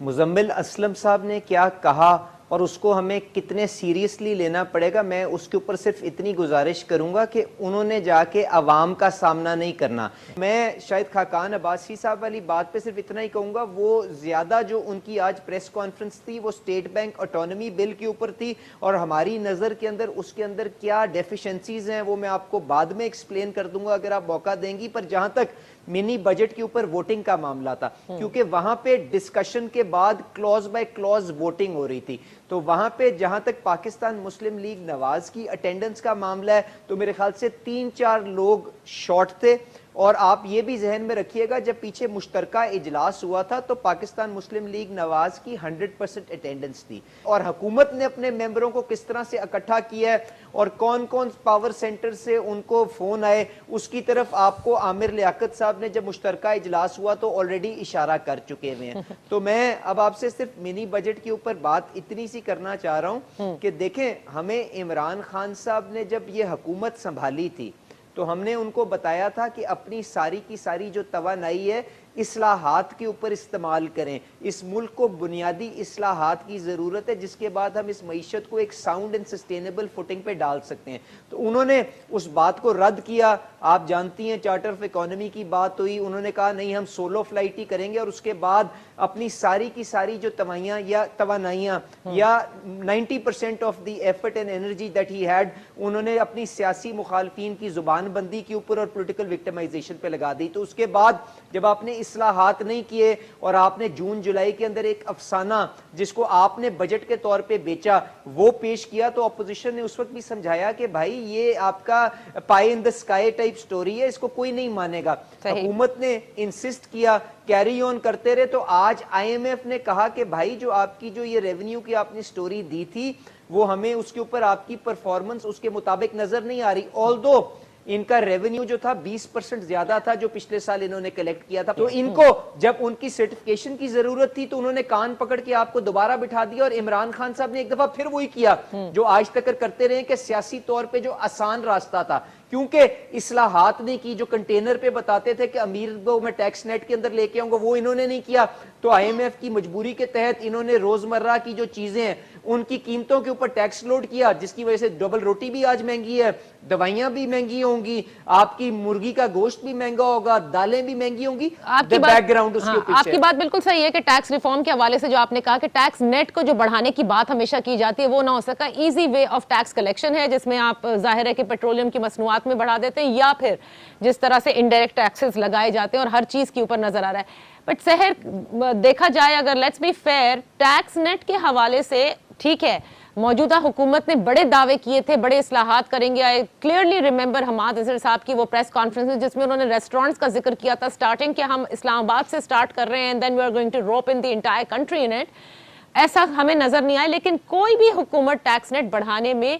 مزمل اسلم صاحب نے کیا کہا اور اس کو ہمیں کتنے سیریسلی لینا پڑے گا، میں اس کے اوپر صرف اتنی گزارش کروں گا کہ انہوں نے جا کے عوام کا سامنا نہیں کرنا. میں شاہد خاقان عباسی صاحب والی بات پہ صرف اتنا ہی کہوں گا، وہ زیادہ جو ان کی آج پریس کانفرنس تھی وہ اسٹیٹ بینک آٹونومی بل کے اوپر تھی، اور ہماری نظر کے اندر اس کے اندر کیا ڈیفیشنسیز ہیں وہ میں آپ کو بعد میں ایکسپلین کر دوں گا اگر آپ موقع دیں گی. پر جہاں تک منی بجٹ کے اوپر ووٹنگ کا معاملہ تھا، کیونکہ وہاں پہ ڈسکشن کے بعد کلوز بائی کلوز ووٹنگ ہو رہی تھی، تو وہاں پہ جہاں تک پاکستان مسلم لیگ نواز کی اٹینڈنس کا معاملہ ہے تو میرے خیال سے 3-4 لوگ شارٹ تھے. اور آپ یہ بھی ذہن میں رکھیے گا جب پیچھے مشترکہ اجلاس ہوا تھا تو پاکستان مسلم لیگ نواز کی 100% اٹینڈنس تھی، اور حکومت نے اپنے ممبروں کو کس طرح سے اکٹھا کیا ہے اور کون کون پاور سینٹر سے ان کو فون آئے، اس کی طرف آپ کو عامر لیاقت صاحب نے جب مشترکہ اجلاس ہوا تو آلریڈی اشارہ کر چکے ہوئے ہیں. تو میں اب آپ سے صرف منی بجٹ کے اوپر بات اتنی سی کرنا چاہ رہا ہوں کہ دیکھیں، ہمیں عمران خان صاحب نے جب یہ حکومت سنبھالی تھی تو ہم نے ان کو بتایا تھا کہ اپنی ساری کی ساری جو توانائی ہے اصلاحات کے اوپر استعمال کریں. اس ملک کو بنیادی اصلاحات کی ضرورت ہے جس کے بعد ہم اس معیشت کو ایک ساؤنڈ اینڈ سسٹینیبل فوٹنگ پہ ڈال سکتے ہیں. تو انہوں نے اس بات کو رد کیا. آپ جانتی ہیں چارٹر آف اکانومی کی بات ہوئی، انہوں نے کہا نہیں ہم سولو فلائٹ ہی کریں گے، اور اس کے بعد اپنی ساری کی ساری جو توانائیاں یا 90% of the effort and energy that he had انہوں نے اپنی سیاسی مخالفین کی زبان بندی کے اوپر اور پولیٹیکل وکٹمائزیشن پہ لگا دی. تو اس کے بعد جب آپ نے اصلاحات نہیں کیے اور آپ نے جون جولائی کے اندر ایک افسانہ جس کو آپ نے بجٹ کے طور پہ بیچا وہ پیش کیا، تو اپوزیشن نے اس وقت بھی سمجھایا کہ بھائی یہ آپ کا پائی ان دا اسکائی ٹائپ سٹوری ہے، اس کو کوئی نہیں مانے گا. حکومت نے انسسٹ کیا، کیری آن کرتے رہے. تو آج آئی ایم ایف نے کہا کہ بھائی جو آپ کی جو یہ ریونیو کی آپ نے سٹوری دی تھی وہ ہمیں اس کے اوپر آپ کی پرفارمنس اس کے مطابق نظر نہیں آ رہی. آلدو ان کا ریونیو جو تھا 20% زیادہ تھا جو پچھلے سال انہوں نے کلیکٹ کیا تھا. تو ان کو جب ان کی سرٹیفکیشن کی ضرورت تھی تو انہوں نے کان پکڑ کے آپ کو دوبارہ بٹھا دیا، اور عمران خان صاحب نے ایک دفعہ پھر وہی کیا جو آج تک کرتے رہے کہ سیاسی طور پہ جو آسان راستہ تھا، کیونکہ اصلاحات نے کی جو کنٹینر پہ بتاتے تھے کہ امیر کو میں ٹیکس نیٹ کے اندر لے کے آؤں گا، وہ انہوں نے نہیں کیا. تو آئی ایم ایف کی مجبوری کے تحت انہوں نے روزمرہ کی جو چیزیں ہیں ان کی قیمتوں کے اوپر ٹیکس لوڈ کیا، جس کی وجہ سے ڈبل روٹی بھی آج مہنگی ہے، دوائیاں بھی مہنگی ہوں گی، آپ کی مرغی کا گوشت بھی مہنگا ہوگا، دالیں بھی مہنگی ہوں گی. بیک گراؤنڈ اس کے پیچھے آپ کی بات بالکل صحیح ہے کہ ٹیکس ریفارم کے حوالے سے جو آپ نے کہا کہ ٹیکس نیٹ کو جو بڑھانے کی بات ہمیشہ کی جاتی ہے وہ نہ ہو سکا. Easy way of tax collection ہے جس میں آپ ظاہر ہے کہ پیٹرولیم کی مصنوعات میں بڑھا دیتے ہیں، یا پھر جس طرح سے انڈائریکٹ ٹیکسز لگائے جاتے ہیں اور ہر چیز کے اوپر نظر آ رہا ہے. بٹ سحر دیکھا جائے اگر let's be fair, tax net کے حوالے سے ٹھیک ہے موجودہ حکومت نے بڑے دعوے کیے تھے، بڑے اصلاحات کریں گے. آئی کلیئرلی ریممبر حماد اظہر صاحب کی وہ پریس کانفرنس جس میں انہوں نے ریسٹورنٹس کا ذکر کیا تھا اسٹارٹنگ کہ ہم اسلام آباد سے اسٹارٹ کر رہے ہیں and then we are going to rope in the entire country in it. ایسا ہمیں نظر نہیں آیا، لیکن کوئی بھی حکومت ٹیکس نیٹ بڑھانے میں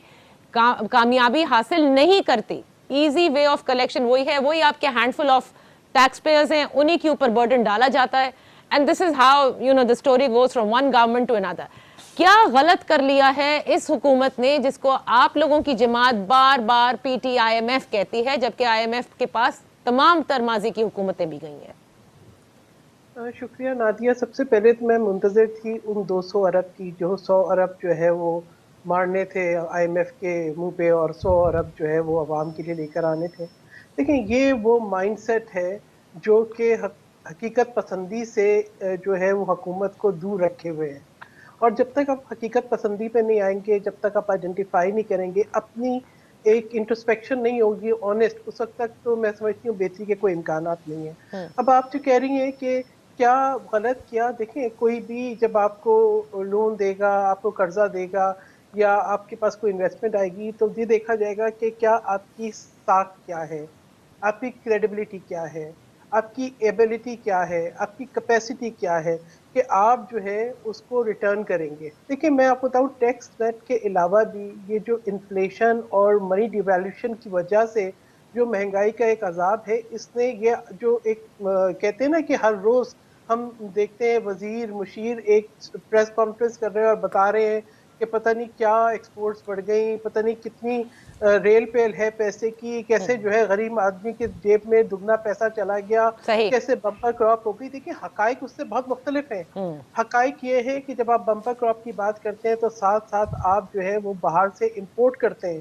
کامیابی حاصل نہیں کرتی. ایزی وے آف کلیکشن وہی ہے، وہی آپ کے handful of tax payers ہیں، انہی کے اوپر برڈن ڈالا جاتا ہے. And this is how the story goes from one government to another. کیا غلط کر لیا ہے اس حکومت نے جس کو آپ لوگوں کی جماعت بار بار P T I M F کہتی ہے، جبکہ آئی ایم ایف کے پاس تمام تر ماضی کی حکومتیں بھی گئی ہیں؟ شکریہ نادیہ. سب سے پہلے تو میں منتظر تھی ان 200 ارب کی، جو 100 ارب جو ہے وہ مارنے تھے آئی ایم ایف کے منہ پہ اور 100 ارب جو ہے وہ عوام کے لیے لے کر آنے تھے. دیکھیں یہ وہ مائنڈ سیٹ ہے جو کہ حقیقت پسندی سے جو ہے وہ حکومت کو دور رکھے ہوئے ہیں. اور جب تک آپ حقیقت پسندی پہ نہیں آئیں گے، جب تک آپ آئیڈینٹیفائی نہیں کریں گے، اپنی ایک انٹروسپیکشن نہیں ہوگی آنےسٹ، اس وقت تک تو میں سمجھتی ہوں بہتری کے کوئی امکانات نہیں ہیں. اب آپ جو کہہ رہی ہیں کہ کیا غلط کیا، دیکھیں کوئی بھی جب آپ کو لون دے گا، آپ کو قرضہ دے گا یا آپ کے پاس کوئی انویسٹمنٹ آئے گی تو یہ دیکھا جائے گا کہ کیا آپ کی ساکھ کیا ہے، آپ کی کریڈیبلٹی کیا ہے، آپ کی ایبلٹی کیا ہے، آپ کی کیپیسٹی کیا ہے کہ آپ جو ہے اس کو ریٹرن کریں گے. دیکھیں میں آپ کو بتاؤں ٹیکس نیٹ کے علاوہ بھی یہ جو انفلیشن اور منی ڈیویلیوشن کی وجہ سے جو مہنگائی کا ایک عذاب ہے، اس نے یہ جو ایک کہتے ہیں نا کہ ہر روز ہم دیکھتے ہیں وزیر مشیر ایک پریس کانفرنس کر رہے ہیں اور بتا رہے ہیں کہ پتہ نہیں کیا ایکسپورٹس بڑھ گئی، پتہ نہیں کتنی ریل پیل ہے پیسے کی، کیسے جو ہے غریب آدمی کے جیب میں دگنا پیسہ چلا گیا، صحیح۔ کیسے بمپر کراپ ہو گئی. دیکھیے حقائق اس سے بہت مختلف ہیں. حقائق یہ ہے کہ جب آپ بمپر کراپ کی بات کرتے ہیں تو ساتھ ساتھ آپ جو ہے وہ باہر سے امپورٹ کرتے ہیں.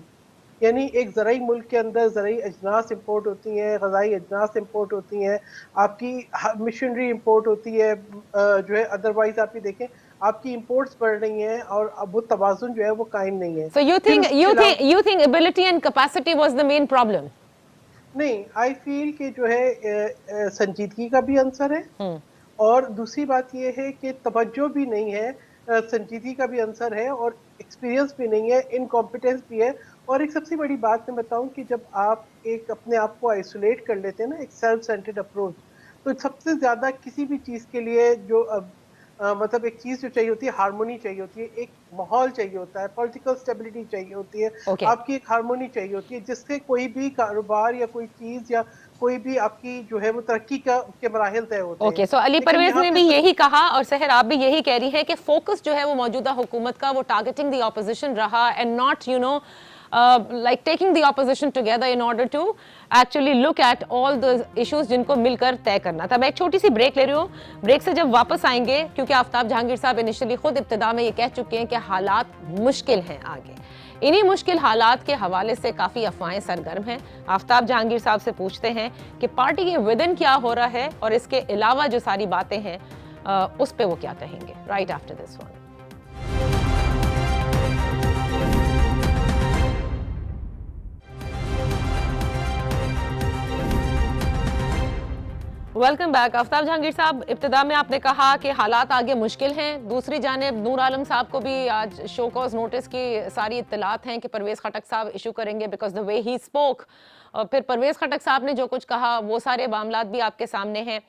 یعنی ایک زرعی ملک کے اندر زرعی اجناس امپورٹ ہوتی ہیں، غذائی اجناس امپورٹ ہوتی ہیں، آپ کی مشنری امپورٹ ہوتی ہے، جو ہے ادروائز آپ یہ دیکھیں آپ کی امپورٹس بڑھ رہی ہیں اور اب وہ توازن جو ہے وہ قائم نہیں ہے. So you پھر think اس کے علاوہ you think ability and capacity was the main problem? نہیں، آئی فیل کہ جو ہے سنجیدگی کا بھی عنصر ہے، اور دوسری بات یہ ہے کہ توجہ بھی نہیں ہے، سنجیدگی کا بھی عنصر ہے، اور ایکسپیرینس بھی نہیں ہے، انکمپیٹنس بھی ہے. اور ایک سب سے بڑی بات میں بتاؤں کہ جب آپ ایک اپنے آپ کو آئسولیٹ کر لیتے ہیں نا، ایک سیلف سینٹرڈ اپروچ، تو سب سے زیادہ کسی بھی چیز کے لیے جو مطلب ایک چیز جو چاہیے ہوتی ہے، ہارمونی چاہیے ہوتی ہے، ایک ماحول چاہیے ہوتا ہے، پولیٹیکل سٹیبلٹی چاہیے ہوتی ہے، Okay. آپ کی ایک ہارمونی چاہیے ہوتی ہے جس سے کوئی بھی کاروبار یا کوئی چیز یا کوئی بھی آپ کی جو ہے وہ ترقی کے مراحل طے ہوتے ہیں. اوکے، سو علی لیکن پرویز یہاں نے پہ بھی یہی کہا اور سحر آپ بھی یہی کہہ رہی ہیں کہ فوکس جو ہے وہ موجودہ حکومت کا وہ ٹارگیٹنگ دی اپوزیشن رہا and not like taking the opposition together in order to actually look at all the issues جن کو مل کر طے کرنا تھا. میں ایک چھوٹی سی بریک لے رہی ہوں. بریک سے جب واپس آئیں گے، کیونکہ آفتاب جہانگیر صاحب انیشلی خود ابتدا میں یہ کہہ چکے ہیں کہ حالات مشکل ہیں آگے، انہی مشکل حالات کے حوالے سے کافی افواہیں سرگرم ہیں. آفتاب جہانگیر صاحب سے پوچھتے ہیں کہ پارٹی کے ودن کیا ہو رہا ہے اور اس کے علاوہ جو ساری باتیں ہیں اس پہ وہ کیا کہیں گے. Right after this one. Welcome back. Aftab Jahangir Sahab, ابتدا میں آپ نے کہا کہ حالات آگے مشکل ہیں، دوسری جانب نور عالم صاحب کو بھی آج شو کاز نوٹس کی ساری اطلاعات ہیں کہ پرویز خٹک صاحب ایشو کریں گے because the way he spoke. اور پھر پرویز خٹک صاحب نے جو کچھ کہا وہ سارے معاملات بھی آپ کے سامنے ہیں.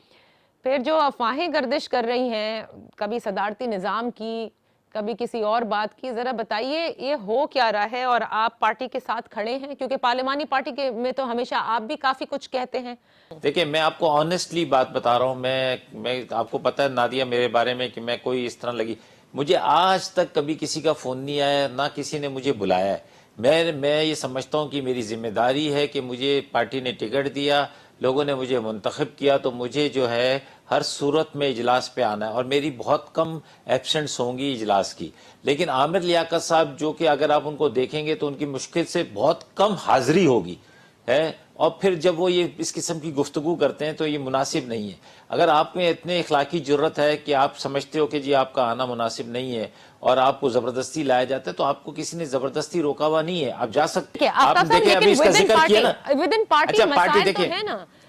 پھر جو افواہیں گردش کر رہی ہیں، کبھی صدارتی نظام کی، کبھی کسی اور بات کی، ذرا بتائیے یہ ہو کیا رہا ہے اور آپ پارٹی کے ساتھ کھڑے ہیں؟ کیونکہ پارلیمانی پارٹی کے میں تو ہمیشہ آپ بھی کافی کچھ کہتے ہیں. دیکھیں، میں آپ کو آنیسٹلی بات بتا رہا ہوں. میں آپ کو پتہ ہے نادیہ میرے بارے میں کہ میں کوئی اس طرح لگی، مجھے آج تک کبھی کسی کا فون نہیں آیا، نہ کسی نے مجھے بلایا ہے. میں یہ سمجھتا ہوں کہ میری ذمہ داری ہے کہ مجھے پارٹی نے ٹکٹ دیا، لوگوں نے مجھے منتخب کیا، تو مجھے جو ہے ہر صورت میں اجلاس پہ آنا ہے، اور میری بہت کم ایبسنٹس ہوں گی اجلاس کی. لیکن عامر لیاقت صاحب، جو کہ اگر آپ ان کو دیکھیں گے تو ان کی مشکل سے بہت کم حاضری ہوگی ہے، اور پھر جب وہ یہ اس قسم کی گفتگو کرتے ہیں تو یہ مناسب نہیں ہے. اگر آپ میں اتنے اخلاقی جرت ہے کہ آپ سمجھتے ہو کہ جی آپ کا آنا مناسب نہیں ہے اور آپ کو زبردستی لایا جاتا ہے، تو آپ کو کسی نے زبردستی روکا ہوا نہیں ہے، آپ جا سکتے. آپ دیکھیں ابھی اس کا ذکر کیا نا. اچھا پارٹی دیکھیں،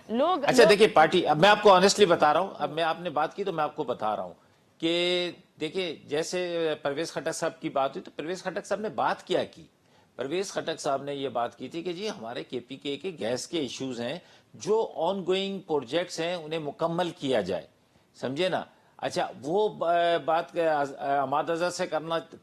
اچھا دیکھیں پارٹی، اب میں آپ کو آنیسٹلی بتا رہا ہوں. اب میں آپ نے بات کی تو میں آپ کو بتا رہا ہوں کہ دیکھیں جیسے پرویز خٹک صاحب کی بات ہوئی تو پرویز خٹک صاحب نے بات کیا کی. پرویز خٹک صاحب نے یہ بات کی تھی کہ جی ہمارے کے پی کے گیس کے ایشوز ہیں، جو آن گوئنگ پروجیکٹس ہیں انہیں مکمل کیا جائے، سمجھے نا. اچھا وہ بات عماد اظہر سے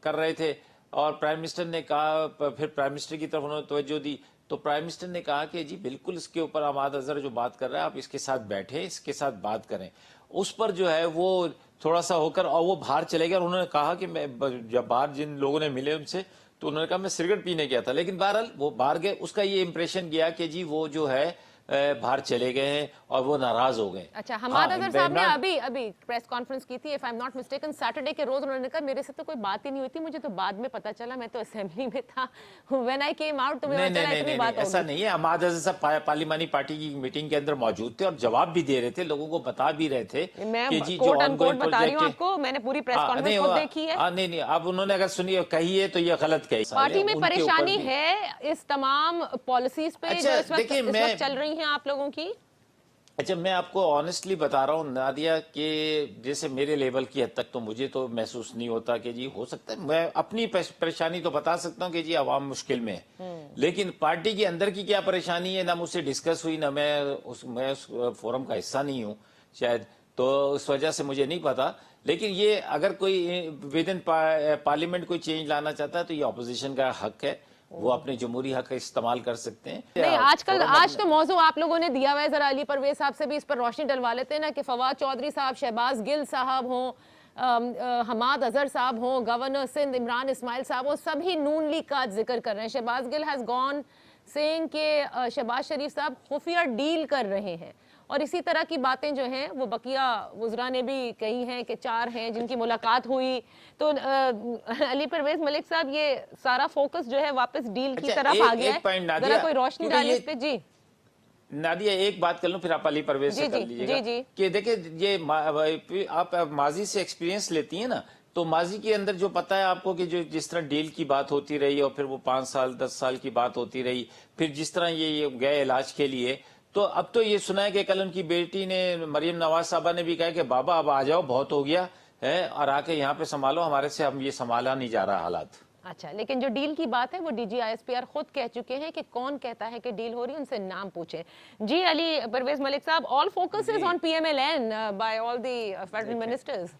کر رہے تھے، اور پرائم منسٹر نے کہا، پھر پرائم منسٹر کی طرف انہوں نے توجہ دی تو پرائم منسٹر نے کہا کہ جی بالکل اس کے اوپر عماد اظہر جو بات کر رہا ہے آپ اس کے ساتھ بیٹھیں، اس کے ساتھ بات کریں. اس پر جو ہے وہ تھوڑا سا ہو کر اور وہ باہر چلے گئے، اور انہوں نے کہا کہ میں جب باہر جن لوگوں نے ملے ان سے تو انہوں نے کہا میں سگریٹ پینے گیا تھا. لیکن بہرحال وہ باہر گئے، اس کا یہ امپریشن گیا کہ جی وہ جو ہے باہر چلے گئے ہیں اور وہ ناراض ہو گئے. اچھا، حماد اظہر صاحب نے ابھی پریس کانفرنس کی تھی، if I'm not mistaken Saturday کے روز، انہوں نے کہا میرے سے تو کوئی بات ہی نہیں ہوئی تھی، مجھے تو بعد میں پتا چلا، میں تو اسمبلی میں تھا، when I came out تو مجھے چلا اتنی بات ہوگی. ایسا نہیں ہے. عماد اظہر صاحب پارلیمانی پارٹی کی میٹنگ کے اندر موجود تھے اور جواب بھی دے رہے تھے، لوگوں کو بتا بھی رہے تھے کہ جی جو آن گوئنگ بتا رہی ہوں آپ کو، میں نے پوری پریس کانفرنس خود دیکھی ہے. نہیں اب انہوں نے اگر سنی کہی ہے تو یہ غلط کہی. پارٹی میں پریشانی ہے اس تمام پالیسیز پہ جو اس وقت چل رہی ہیں آپ لوگوں کی. اچھا میں آپ کو آنیسٹلی بتا رہا ہوں نادیہ کہ جیسے میرے لیول کی حد تک تو مجھے تو محسوس نہیں ہوتا کہ جی ہو سکتا ہے، میں اپنی پریشانی تو بتا سکتا ہوں کہ جی عوام مشکل میں ہے، لیکن پارٹی کے اندر کی کیا پریشانی ہے نہ مجھ سے ڈسکس ہوئی، نہ میں اس فورم کا حصہ نہیں ہوں شاید، تو اس وجہ سے مجھے نہیں پتا. لیکن یہ اگر کوئی ود ان پارلیمنٹ کوئی چینج لانا چاہتا ہے تو یہ اپوزیشن کا حق ہے، وہ اپنے جمہوری حق استعمال کر سکتے ہیں. نہیں آج تو موضوع آپ لوگوں نے دیا ہوا ہے، ذرا علی پرویز صاحب سے بھی اس پر روشنی ڈلوا لیتے ہیں نا کہ فواد چودھری صاحب، شہباز گل صاحب ہوں، حماد اظہر صاحب ہوں, گورنر سندھ عمران اسماعیل صاحب ہوں, سبھی نون لیگ کا ذکر کر رہے ہیں. شہباز گل ہیز گون سینگ کہ شہباز شریف صاحب خفیہ ڈیل کر رہے ہیں, اور اسی طرح کی باتیں جو ہیں وہ بقیہ وزراء نے بھی کہی ہیں کہ 4 ہیں جن کی ملاقات ہوئی. تو علی پرویز ملک صاحب یہ سارا فوکس جو ہے واپس ڈیل کی طرف آ گیا ہے, ذرا کوئی روشنی ڈالیں اس پہ. جی نادیہ ایک بات کر لوں پھر آپ علی پرویز سے کر لیجیے گا کہ دیکھیں یہ آپ ماضی سے ایکسپیرینس لیتی ہیں نا, تو ماضی کے اندر جو پتا ہے آپ کو کہ جو جس طرح ڈیل کی بات ہوتی رہی اور پھر وہ 5 سال 10 سال کی بات ہوتی رہی, پھر جس طرح یہ گئے علاج کے لیے, تو اب تو یہ سنا ہے کہ کل ان کی بیٹی نے مریم نواز صاحبہ نے بھی کہا کہ بابا اب آ جاؤ, بہت ہو گیا ہے اور آ کے یہاں پہ سنبھالو, ہمارے سے ہم یہ سنبھالا نہیں جا رہا حالات. اچھا, لیکن جو ڈیل کی بات ہے وہ D G I S P R خود کہہ چکے ہیں کہ کون کہتا ہے کہ ڈیل ہو رہی ہے ان سے نام پوچھیں. جی علی Pervez Malik Sahab, all focus is on P M L N by all the federal ministers.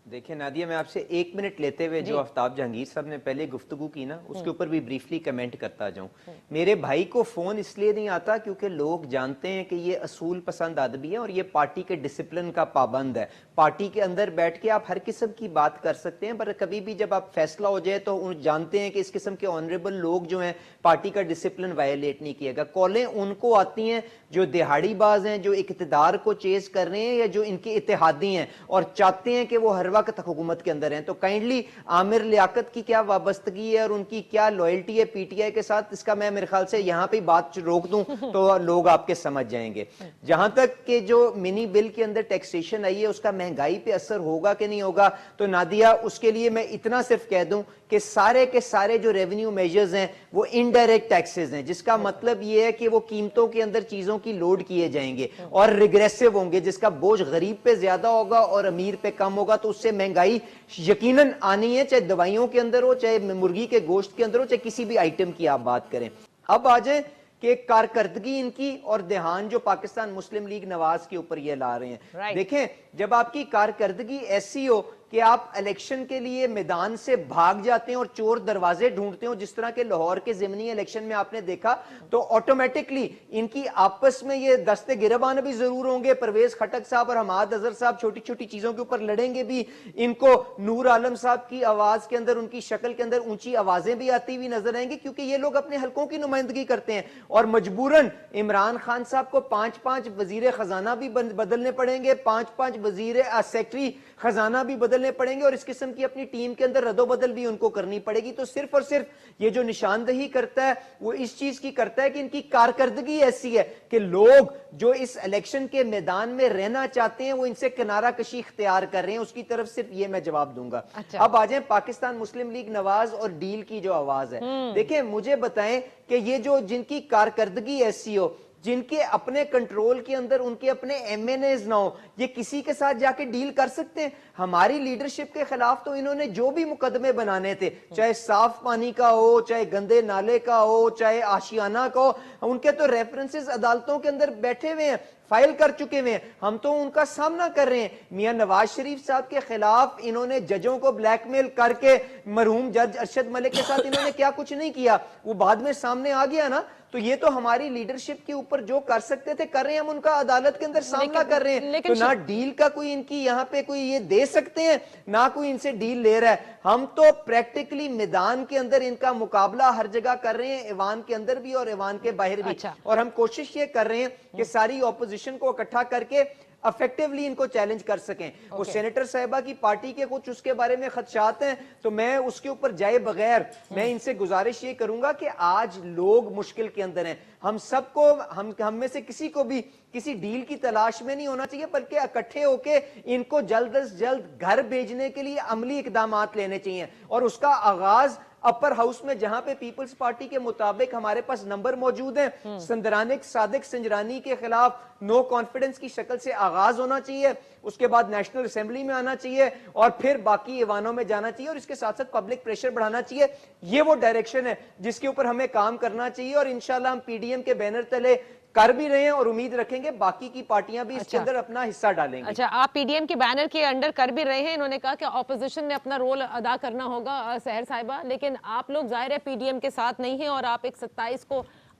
دیکھیں نادیہ, میں آپ سے 1 منٹ لیتے ہوئے جو آفتاب جہانگیر صاحب نے پہلے گفتگو کی نا اس کے اوپر بھی بریفلی کمنٹ کرتا جاؤں. میرے بھائی کو فون اس لیے نہیں آتا کیونکہ لوگ جانتے ہیں کہ یہ اصول پسند آدمی ہے اور یہ پارٹی کے ڈسپلن کا پابند ہے. پارٹی کے اندر بیٹھ کے آپ ہر قسم کی بات کر سکتے ہیں, پر کبھی بھی جب آپ فیصلہ ہو جائے تو جانتے ہیں کہ اس قسم کے آنریبل لوگ جو ہیں پارٹی کا ڈسپلن وائلیٹ نہیں کیے گا. کالیں ان کو آتی ہیں جو دہاڑی باز ہیں, جو اقتدار کو چیز کر رہے ہیں یا جو ان کے اتحادی ہیں اور چاہتے ہیں کہ وہ ہر وقت حکومت کے اندر ہیں. تو کائنڈلی عامر لیاقت کی کیا وابستگی ہے اور ان کی کیا لوئلٹی ہے پی ٹی آئی کے ساتھ, اس کا میں میرے خیال سے یہاں پہ بات روک دوں تو لوگ آپ کے سمجھ جائیں گے. جہاں تک کہ جو منی بل کے اندر ٹیکسیشن آئی ہے اس کا مہنگائی پہ اثر ہوگا کہ نہیں ہوگا, تو نادیہ اس کے لیے میں اتنا صرف کہہ دوں کہ سارے کے سارے جو ریونیو میجرز ہیں وہ انڈائریکٹ ٹیکسز ہیں, جس کا مطلب یہ ہے کہ وہ قیمتوں کے اندر چیزوں کی لوڈ کیے جائیں گے اور ریگریسو ہوں گے, جس کا بوجھ غریب پہ زیادہ ہوگا اور امیر پہ کم ہوگا. تو اس سے مہنگائی یقیناً آنی ہے, چاہے دوائیوں کے اندر ہو, چاہے مرغی کے گوشت کے اندر ہو, چاہے کسی بھی آئٹم کی آپ بات کریں. اب آ جائیں کہ کارکردگی ان کی اور دھیان جو پاکستان مسلم لیگ نواز کے اوپر یہ لا رہے ہیں. دیکھیں جب آپ کی کارکردگی ایسی ہو کہ آپ الیکشن کے لیے میدان سے بھاگ جاتے ہیں اور چور دروازے ڈھونڈتے ہیں, جس طرح کے لاہور کے ضمنی الیکشن میں آپ نے دیکھا, تو آٹومیٹکلی ان کی آپس میں یہ دستے گربان بھی ضرور ہوں گے. پرویز خٹک صاحب اور حماد اظہر صاحب چھوٹی چھوٹی چیزوں کے اوپر لڑیں گے بھی. ان کو نور عالم صاحب کی آواز کے اندر, ان کی شکل کے اندر اونچی آوازیں بھی آتی ہوئی نظر آئیں گی, کیونکہ یہ لوگ اپنے حلقوں کی نمائندگی کرتے ہیں اور مجبوراً عمران خان صاحب کو 5 وزیر خزانہ بھی بدلنے پڑیں گے, 5 وزیر سیکٹری خزانہ بھی بدلنے پڑیں گے, اور اس قسم کی اپنی ٹیم کے اندر رد و بدل بھی ان کو کرنی پڑے گی. تو صرف اور صرف یہ جو نشاندہی کرتا ہے وہ اس چیز کی کرتا ہے کہ ان کی کارکردگی ایسی ہے کہ لوگ جو اس الیکشن کے میدان میں رہنا چاہتے ہیں وہ ان سے کنارہ کشی اختیار کر رہے ہیں. اس کی طرف صرف یہ میں جواب دوں گا. اب آ جائیں پاکستان مسلم لیگ نواز اور ڈیل کی جو آواز ہے. دیکھیں مجھے بتائیں کہ یہ جو جن کی کارکردگی ایسی ہو, جن کے اپنے کنٹرول کے اندر ان کے اپنے ایم این ایز نہ ہو, یہ کسی کے ساتھ جا کے ڈیل کر سکتے ہیں؟ ہماری لیڈرشپ کے خلاف تو انہوں نے جو بھی مقدمے بنانے تھے, چاہے صاف پانی کا ہو, چاہے گندے نالے کا ہو, چاہے آشیانہ کا ہو, ان کے تو ریفرنسز عدالتوں کے اندر بیٹھے ہوئے ہیں, فائل کر چکے ہوئے ہیں. ہم تو ان کا سامنا کر رہے ہیں. میاں نواز شریف صاحب کے خلاف انہوں نے ججوں کو بلیک میل کر کے, مرحوم جج ارشد ملک کے ساتھ انہوں نے کیا کچھ نہیں کیا, وہ بعد میں سامنے آ گیا نا. تو یہ تو ہماری لیڈرشپ کے اوپر جو کر سکتے تھے کر رہے ہیں, ہم ان کا عدالت کے اندر سامنا کر رہے ہیں. تو نہ ڈیل کا کوئی ان کی یہاں پہ کوئی یہ دے سکتے ہیں, نہ کوئی ان سے ڈیل لے رہا ہے. ہم تو پریکٹیکلی میدان کے اندر ان کا مقابلہ ہر جگہ کر رہے ہیں, ایوان کے اندر بھی اور ایوان کے باہر بھی. اور ہم کوشش یہ کر رہے ہیں کہ ساری اپوزیشن کو اکٹھا کر کے افیکٹولی ان کو چیلنج کر سکیں. وہ سینیٹر صاحبہ کی پارٹی کے کچھ اس کے بارے میں خدشات ہیں, تو میں اس کے اوپر جائے بغیر میں ان سے گزارش یہ کروں گا کہ آج لوگ مشکل کے اندر ہیں. ہم سب کو, ہم میں سے کسی کو بھی کسی ڈیل کی تلاش میں نہیں ہونا چاہیے, بلکہ اکٹھے ہو کے ان کو جلد از جلد گھر بھیجنے کے لیے عملی اقدامات لینے چاہیے. اور اس کا آغاز اپر ہاؤس میں, جہاں پہ پیپلز پارٹی کے مطابق ہمارے پاس نمبر موجود ہیں, سندرانک صادق سنجرانی کے خلاف نو کانفیڈنس کی شکل سے آغاز ہونا چاہیے. اس کے بعد نیشنل اسمبلی میں آنا چاہیے اور پھر باقی ایوانوں میں جانا چاہیے, اور اس کے ساتھ ساتھ پبلک پریشر بڑھانا چاہیے. یہ وہ ڈائریکشن ہے جس کے اوپر ہمیں کام کرنا چاہیے, اور انشاءاللہ ہم پی ڈی ایم کے بینر تلے کر بھی رہے ہیں اور امید رکھیں گے باقی کی پارٹیاں بھی اس کے اندر اپنا حصہ ڈالیں گے. اچھا, آپ پی ڈی ایم کے بینر کے انڈر کر بھی رہے ہیں. انہوں نے کہا کہ اپوزیشن نے اپنا رول ادا کرنا ہوگا, سحر صاحبہ, لیکن آپ لوگ ظاہر ہے پی ڈی ایم کے ساتھ نہیں ہیں اور آپ ایک 27 کو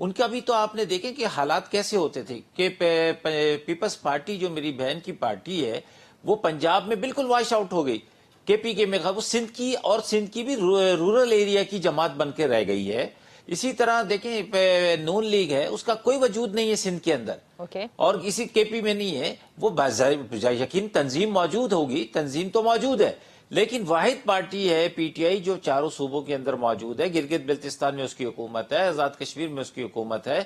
ان کا بھی تو آپ نے دیکھیں کہ حالات کیسے ہوتے تھے کہ پیپلز پارٹی جو میری بہن کی پارٹی ہے وہ پنجاب میں بالکل واش آؤٹ ہو گئی، کے پی کے میں وہ سندھ کی، اور سندھ کی بھی رورل ایریا کی جماعت بن کے رہ گئی ہے۔ اسی طرح دیکھیں نون لیگ ہے، اس کا کوئی وجود نہیں ہے سندھ کے اندر، اور کسی کے پی میں نہیں ہے۔ وہ یقین تنظیم موجود ہوگی، تنظیم تو موجود ہے، لیکن واحد پارٹی ہے پی ٹی آئی جو چاروں صوبوں کے اندر موجود ہے۔ گلگت بلتستان میں اس کی حکومت ہے، آزاد کشمیر میں اس کی حکومت ہے۔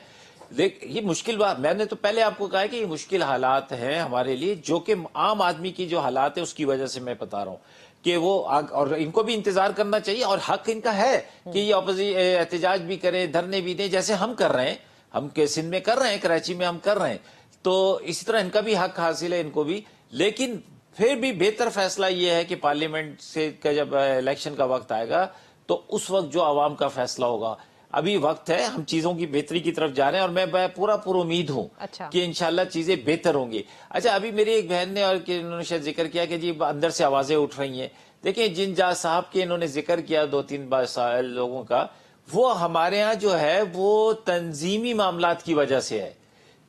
یہ مشکل بات، میں نے تو پہلے آپ کو کہا ہے کہ یہ مشکل حالات ہیں ہمارے لیے، جو کہ عام آدمی کی جو حالات ہے اس کی وجہ سے میں بتا رہا ہوں کہ وہ، اور ان کو بھی انتظار کرنا چاہیے، اور حق ان کا ہے کہ یہ احتجاج بھی کریں، دھرنے بھی دیں، جیسے ہم کر رہے ہیں، ہم سندھ میں کر رہے ہیں، کراچی میں ہم کر رہے ہیں، تو اسی طرح ان کا بھی حق حاصل ہے، ان کو بھی۔ لیکن پھر بھی بہتر فیصلہ یہ ہے کہ پارلیمنٹ سے جب الیکشن کا وقت آئے گا تو اس وقت جو عوام کا فیصلہ ہوگا، ابھی وقت ہے، ہم چیزوں کی بہتری کی طرف جا رہے ہیں، اور میں پورا امید ہوں کہ انشاءاللہ چیزیں بہتر ہوں گی۔ اچھا، ابھی میری ایک بہن نے اور انہوں نے شاید ذکر کیا کہ جی اندر سے آوازیں اٹھ رہی ہیں۔ دیکھیں، جن جاج صاحب کے انہوں نے ذکر کیا 2-3 لوگوں کا، وہ ہمارے ہاں جو ہے وہ تنظیمی معاملات کی وجہ سے ہے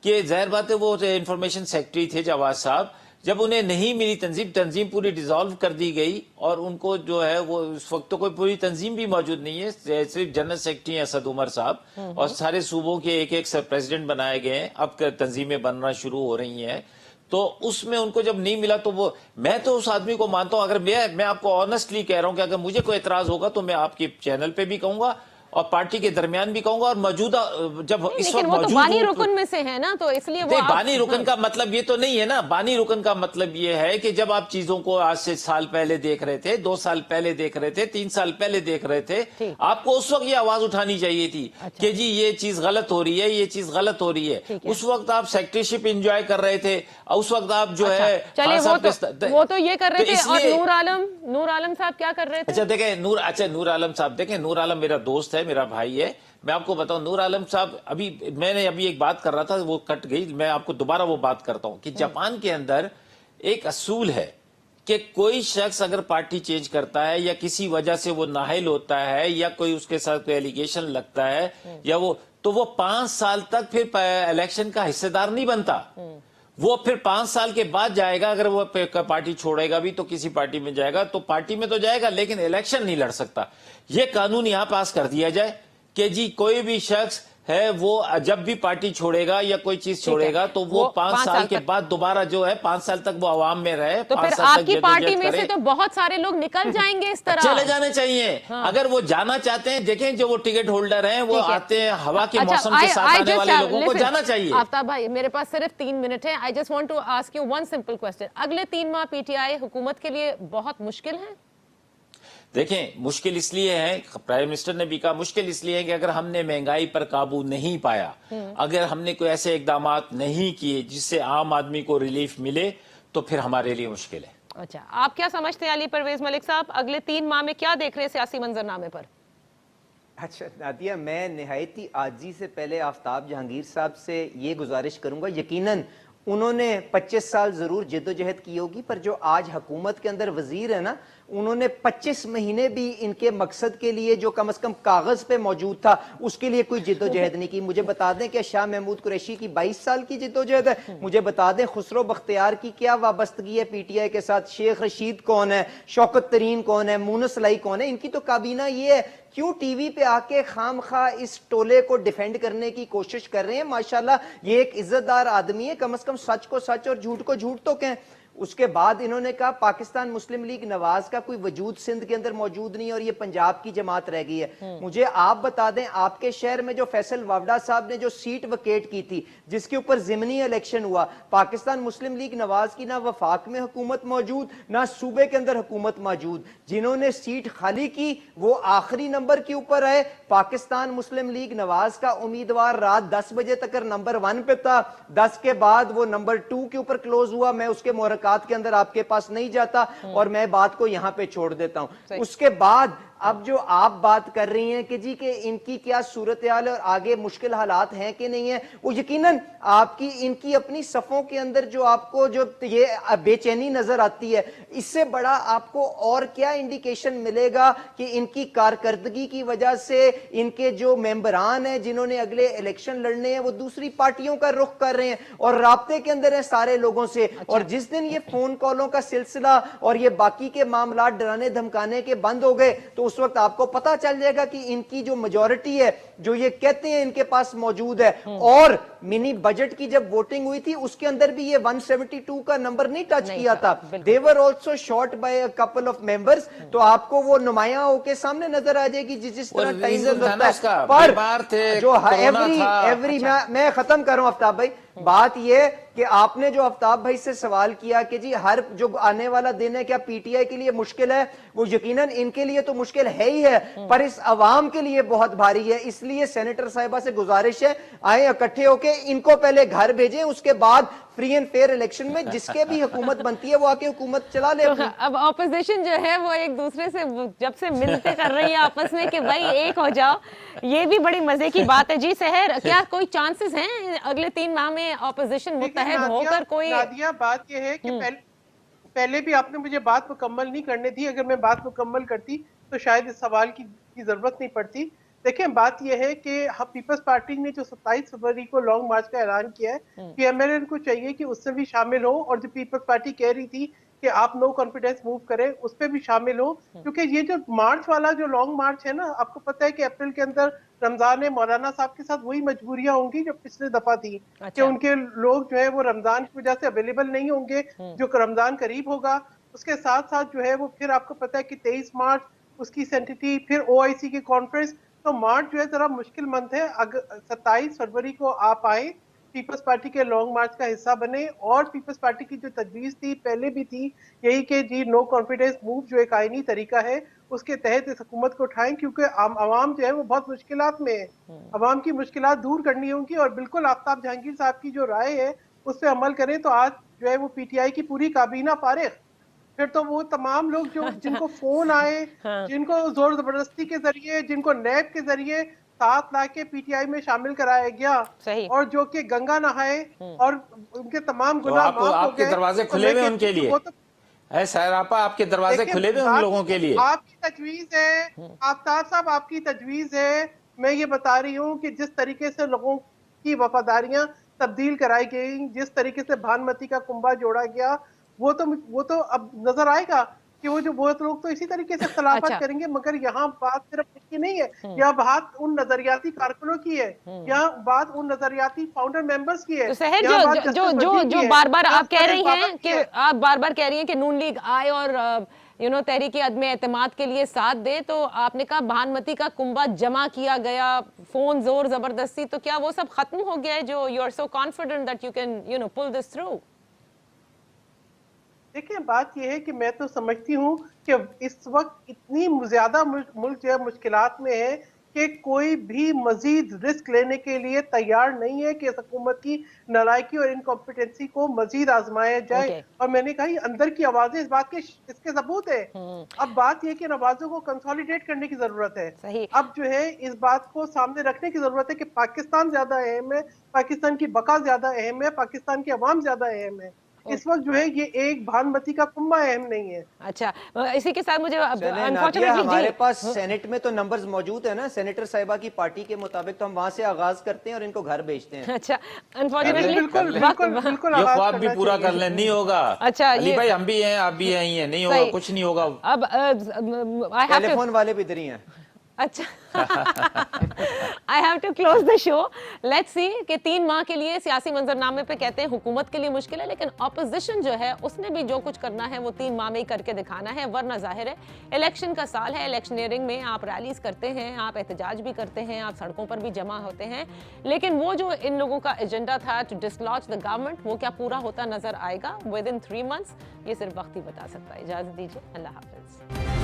کہ ظاہر بات ہے وہ انفارمیشن سیکرٹری تھے جواز صاحب، جب انہیں نہیں ملی تنظیم پوری ڈیزالو کر دی گئی، اور ان کو جو ہے وہ اس وقت تو کوئی پوری تنظیم بھی موجود نہیں ہے، صرف جنرل سیکرٹری اسد عمر صاحب، اور سارے صوبوں کے ایک پریزیڈنٹ بنائے گئے ہیں، اب تنظیمیں بننا شروع ہو رہی ہیں۔ تو اس میں ان کو جب نہیں ملا تو وہ، میں تو اس آدمی کو مانتا ہوں، اگر میں آپ کو آنیسٹلی کہہ رہا ہوں کہ اگر مجھے کوئی اعتراض ہوگا تو میں آپ کے چینل پہ بھی کہوں گا اور پارٹی کے درمیان بھی کہوں گا، اور موجودہ جب اس وقت موجود بانی رکن میں سے ہے نا، تو اس لیے وہ بانی رکن کا مطلب یہ تو نہیں ہے نا، بانی رکن کا مطلب یہ ہے کہ جب آپ چیزوں کو آج سے سال پہلے دیکھ رہے تھے، 2 سال پہلے دیکھ رہے تھے، 3 سال پہلے دیکھ رہے تھے، آپ کو اس وقت یہ آواز اٹھانی چاہیے تھی کہ جی یہ چیز غلط ہو رہی ہے، یہ چیز غلط ہو رہی ہے۔ اس وقت آپ سیکرٹریشپ انجوائے کر رہے تھے، اس وقت آپ جو ہے وہ تو یہ کر رہے تھے، اور نور عالم صاحب کیا کر رہے تھے؟ اچھا دیکھیں، نور عالم صاحب، دیکھیں نور عالم میرا دوست ہے، میرا بھائی ہے۔ میں آپ کو بتاؤں، نور عالم صاحب، میں نے ایک بات کر رہا تھا، وہ کٹ گئی، میں آپ کو دوبارہ وہ بات کرتا ہوں کہ جاپان کے اندر ایک اصول ہے کہ کوئی شخص اگر پارٹی چینج کرتا ہے یا کسی وجہ سے وہ نااہل ہوتا ہے یا کوئی اس کے ساتھ کوئی ایلیگیشن لگتا ہے یا تو وہ 5 سال تک پھر الیکشن کا حصہ دار نہیں بنتا۔ وہ پھر 5 سال کے بعد جائے گا، اگر وہ پارٹی چھوڑے گا بھی تو کسی پارٹی میں جائے گا، تو پارٹی میں تو جائے گا لیکن الیکشن نہیں لڑ سکتا۔ یہ قانون یہاں پاس کر دیا جائے کہ جی کوئی بھی شخص ہے وہ جب بھی پارٹی چھوڑے گا یا کوئی چیز چھوڑے گا تو وہ 5 سال کے بعد دوبارہ جو ہے 5 سال تک وہ عوام میں رہے۔ تو پھر آپ کی پارٹی میں سے تو بہت سارے لوگ نکل جائیں گے اس طرح۔ چلے جانے چاہیے، اگر وہ جانا چاہتے ہیں، دیکھیں جو وہ ٹکٹ ہولڈر ہیں وہ آتے ہیں، ہوا کے موسم کے ساتھ آنے والے لوگوں کو جانا چاہیے۔ آفتاب بھائی، میرے پاس صرف 3 منٹ ہے، I just want to ask you one simple question۔ اگلے 3 ماہ پی ٹی آئی حکومت کے لیے بہت مشکل ہیں؟ دیکھیں، مشکل اس لیے ہے، پرائم منسٹر نے بھی کہا مشکل اس لیے ہے کہ اگر ہم نے مہنگائی پر قابو نہیں پایا، اگر ہم نے کوئی ایسے اقدامات نہیں کیے جس سے عام آدمی کو ریلیف ملے، تو پھر ہمارے لیے مشکل ہے۔ اچھا، آپ کیا سمجھتے ہیں علی پرویز ملک صاحب، اگلے 3 ماہ میں کیا دیکھ رہے ہیں سیاسی منظرنامے پر؟ اچھا نادیہ، میں نہایتی عاجزی سے پہلے آفتاب جہانگیر صاحب سے یہ گزارش کروں گا، یقیناً انہوں نے 25 سال ضرور جدوجہد کی ہوگی، پر جو آج حکومت کے اندر وزیر ہے نا، انہوں نے 25 مہینے بھی ان کے مقصد کے لیے جو کم از کم کاغذ پہ موجود تھا اس کے لیے کوئی جدوجہد نہیں کی۔ مجھے بتا دیں کہ شاہ محمود قریشی کی 22 سال کی جدوجہد ہے، مجھے بتا دیں خسرو بختیار کی کیا وابستگی ہے پی ٹی آئی کے ساتھ، شیخ رشید کون ہے، شوکت ترین کون ہے، مونس لائی کون ہے، ان کی تو کابینہ یہ ہے، کیوں ٹی وی پہ آ کے خام خواہ اس ٹولے کو ڈیفینڈ کرنے کی کوشش کر رہے ہیں؟ ماشاءاللہ یہ ایک عزت دار آدمی ہے، کم از کم سچ کو سچ اور جھوٹ کو جھوٹ تو کہیں۔ اس کے بعد انہوں نے کہا پاکستان مسلم لیگ نواز کا کوئی وجود سندھ کے اندر موجود نہیں اور یہ پنجاب کی جماعت رہ گئی ہے۔ مجھے آپ بتا دیں، آپ کے شہر میں جو فیصل وافڈا صاحب نے جو سیٹ ویکیٹ کی تھی جس کے اوپر ضمنی الیکشن ہوا، پاکستان مسلم لیگ نواز کی نہ وفاق میں حکومت موجود نہ صوبے کے اندر حکومت موجود، جنہوں نے سیٹ خالی کی وہ آخری نمبر کے اوپر ہے۔ پاکستان مسلم لیگ نواز کا امیدوار رات 10 بجے تک نمبر 1 پہ تھا، 10 کے بعد وہ نمبر 2 کے اوپر کلوز ہوا۔ میں اس کے محرکات کے اندر آپ کے پاس نہیں جاتا اور میں بات کو یہاں پہ چھوڑ دیتا ہوں۔ اس کے بعد اب جو آپ بات کر رہی ہیں کہ جی کہ ان کی کیا صورتحال اور آگے مشکل حالات ہیں کہ نہیں ہیں، وہ یقیناً آپ کی ان کی اپنی صفوں کے اندر جو آپ کو جو یہ بے چینی نظر آتی ہے، اس سے بڑا آپ کو اور کیا انڈیکیشن ملے گا کہ ان کی کارکردگی کی وجہ سے ان کے جو ممبران ہیں جنہوں نے اگلے الیکشن لڑنے ہیں وہ دوسری پارٹیوں کا رخ کر رہے ہیں اور رابطے کے اندر ہیں سارے لوگوں سے، اور جس دن یہ فون کالوں کا سلسلہ اور یہ باقی کے معاملات ڈرانے دھمکانے کے بند ہو گئے تو اس وقت آپ کو پتا چل جائے گا کہ ان کی جو میجورٹی ہے جو یہ کہتے ہیں ان کے پاس موجود ہے، اور منی بجٹ کی جب ووٹنگ ہوئی تھی اس کے اندر بھی یہ 172 کا نمبر نہیں ٹچ کیا تھا، they were also short by a couple of members، تو آپ کو وہ نمایاں ہو کے سامنے نظر آ جائے گی جس طرح ٹائم گزرتا ہے، پر جو ایوری میں ختم کروں آفتاب بھائی، بات یہ کہ آپ نے جو آفتاب بھائی سے سوال کیا کہ جی ہر جو آنے والا دن ہے کیا پی ٹی آئی کے لیے مشکل ہے، وہ یقیناً ان کے لیے تو مشکل ہے ہی ہے پر اس عوام کے لیے بہت بھاری ہے، اس لیے سینیٹر صاحبہ سے گزارش ہے آئیں اکٹھے ہو کے ان کو پہلے گھر بھیجیں، اس کے بعد فری اینڈ فیئر الیکشن میں جس کے بھی حکومت بنتی ہے وہ آکے حکومت چلا لے۔ اب اپوزیشن جو ہے وہ ایک دوسرے سے جب سے ملتے کر رہی ہے آپس میں کہ بھائی ایک ہو جاؤ، یہ بھی بڑی مزے کی بات ہے۔ جی سحر، کیا کوئی چانسز ہیں اگلے 3 ماہ میں اپوزیشن متحد ہو کر کوئی؟ نادیہ بات یہ ہے کہ پہلے بھی آپ نے مجھے بات مکمل نہیں کرنے دی، اگر میں بات مکمل کرتی تو شاید اس سوال کی ضرورت نہیں پڑتی۔ دیکھیں بات یہ ہے کہ پیپلز پارٹی نے جو 27 فروری کو لانگ مارچ کا اعلان کیا ہے، پی ایم ایل این کو چاہیے کہ اس سے بھی شامل ہو، اور جو پیپلز پارٹی کہہ رہی تھی کہ آپ نو کانفیڈنس موو کریں اس پہ بھی شامل ہو، کیونکہ یہ جو مارچ والا جو لانگ مارچ ہے نا، آپ کو پتہ ہے کہ اپریل کے اندر رمضان مولانا صاحب کے ساتھ وہی مجبوریاں ہوں گی جو پچھلے دفعہ تھی کہ ان کے لوگ جو ہے وہ رمضان کی وجہ سے اویلیبل نہیں ہوں گے، جو رمضان قریب ہوگا اس کے ساتھ ساتھ جو ہے وہ پھر آپ کو پتہ ہے کہ 23 مارچ اس کی سینٹیٹی، پھر او آئی سی کی کانفرنس، تو مارچ جو ہے ذرا مشکل منتھ ہے۔ 27 فروری کو آپ آئیں، پیپلز پارٹی کے لانگ مارچ کا حصہ بنے، اور پیپلز پارٹی کی جو تجویز تھی پہلے بھی تھی یہی کہ جی نو کانفیڈنس موو جو ایک آئینی طریقہ ہے اس کے تحت اس حکومت کو اٹھائیں، کیونکہ عوام جو ہے وہ بہت مشکلات میں ہے، عوام کی مشکلات دور کرنی ہوں گی، اور بالکل آفتاب جہانگیر صاحب کی جو رائے ہے اس پہ عمل کریں تو آج جو ہے وہ پی ٹی آئی کی پوری کابینہ فارغ، پھر تو وہ تمام لوگ جو جن کو فون آئے، جن کو زور زبردستی کے ذریعے، جن کو نیب کے ذریعے ساتھ لا کے پی ٹی آئی میں شامل کرایا گیا، اور جو کہ گنگا نہائے اور ان کے تمام گناہ معاف ہو گئے، آپ کے دروازے کھلے ہوئے ان کے لیے سحر آپا، آپ کے دروازے کھلے ہوئے ان لوگوں کے لیے؟ آپ کی تجویز ہے آفتاب صاحب، آپ کی تجویز ہے، میں یہ بتا رہی ہوں کہ جس طریقے سے لوگوں کی وفاداریاں تبدیل کرائی گئی، جس طریقے سے بھانمتی کا کنبہ جوڑا گیا، وہ تو اب نظر آئے گا کہ وہ جو بہت لوگ تو اسی طریقے سے اختلافات کریں گے، مگر یہاں بات صرف اس کی نہیں ہے، یہاں بات ان نظریاتی کارکنوں کی ہے، یہاں بات ان نظریاتی فاؤنڈر ممبرز کی ہے۔ جو بار بار آپ کہہ رہی ہیں کہ آپ بار بار کہہ رہی ہیں کہ نون لیگ آئے اور تحریک عدم اعتماد کے لیے ساتھ دے، تو آپ نے کہا بھانمتی کا کنبہ جمع کیا گیا، فون زور زبردستی، تو کیا وہ سب ختم ہو گیا ہے جو you are so confident that you can pull this through? دیکھیں بات یہ ہے کہ میں تو سمجھتی ہوں کہ اس وقت اتنی زیادہ ملک جو ہے مشکلات میں ہے کہ کوئی بھی مزید رسک لینے کے لیے تیار نہیں ہے کہ اس حکومت کی نالائکی اور انکمپیٹنسی کو مزید آزمایا جائے، اور میں نے کہا یہ اندر کی آوازیں اس بات کے اس کے ثبوت ہے۔ اب بات یہ کہ ان آوازوں کو کنسولیڈیٹ کرنے کی ضرورت ہے، اب جو ہے اس بات کو سامنے رکھنے کی ضرورت ہے کہ پاکستان زیادہ اہم ہے، پاکستان کی بقا زیادہ اہم ہے، پاکستان کی عوام زیادہ اہم ہے، اس وقت جو ہے یہ ایک بھانمتی کا کنبہ اہم نہیں ہے۔ اچھا، اسی کے ساتھ مجھے ہمارے پاس سینٹ میں تو نمبرز موجود ہیں نا، سینیٹر صاحبہ کی پارٹی کے مطابق تو ہم وہاں سے آغاز کرتے ہیں اور ان کو گھر بھیجتے ہیں۔ اچھا، انفارچونیٹلی بالکل یہ خواب بھی پورا کر لیں، نہیں ہوگا۔ اچھا علی بھائی ہم بھی ہیں، آپ بھی ہیں، نہیں ہوگا، کچھ نہیں ہوگا۔ اب ٹیلی فون والے بھی ادھر ہی ہیں۔ اچھا I have to close the show. Let's see کہ 3 ماہ کے لیے سیاسی منظرنامے پہ کہتے ہیں حکومت کے لیے مشکل ہے، لیکن اپوزیشن جو ہے اس نے بھی جو کچھ کرنا ہے وہ 3 ماہ میں ہی کر کے دکھانا ہے، ورنہ ظاہر ہے الیکشن کا سال ہے، الیکشنیئرنگ میں آپ ریلیز کرتے ہیں، آپ احتجاج بھی کرتے ہیں، آپ سڑکوں پر بھی جمع ہوتے ہیں، لیکن وہ جو ان لوگوں کا ایجنڈا تھا ٹو ڈسلوج دا گورنمنٹ، وہ کیا پورا ہوتا نظر آئے گا ود ان 3 months؟ یہ صرف وقت ہی بتا سکتا ہے۔ اجازت دیجیے، اللہ حافظ۔